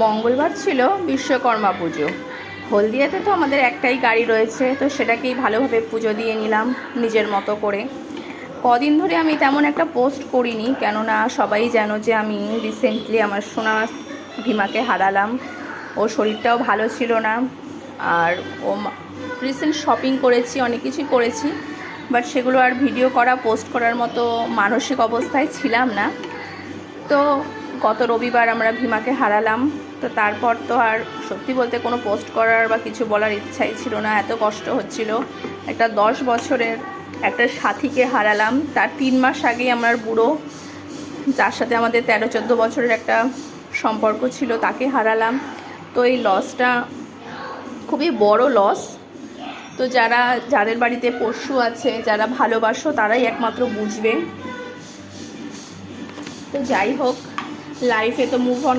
মঙ্গলবার ছিল বিশ্বকর্মা পুজো। হলদিয়াতে তো আমাদের একটাই গাড়ি রয়েছে, তো সেটাকেই ভালোভাবে পুজো দিয়ে নিলাম নিজের মতো করে। কদিন ধরে আমি তেমন একটা পোস্ট করিনি, কেননা সবাই জানো যে আমি রিসেন্টলি আমার সোনা ভীমাকে হারালাম। ওর শরীরটাও ভালো ছিল না, আর ও রিসেন্ট শপিং করেছি, অনেক কিছুই করেছি, বাট সেগুলো আর ভিডিও করা পোস্ট করার মতো মানসিক অবস্থায় ছিলাম না। তো গত রবিবার আমরা ভীমাকে হারালাম। তো তারপর তো আর সত্যি বলতে কোনো পোস্ট করার বা কিছু বলার ইচ্ছাই ছিল না, এত কষ্ট হচ্ছিল। একটা 10 বছরের একটা সাথীকে হারালাম, তার 3 মাস আগেই আমার বুড়ো, যার সাথে আমাদের 13-14 বছরের একটা সম্পর্ক ছিল, তাকে হারালাম। তো এই লসটা খুবই বড় লস। তো যাদের বাড়িতে পশু আছে, যারা ভালোবাসো, তারাই একমাত্র বুঝবে। তো যাই হোক, লাইফে তো মুভ অন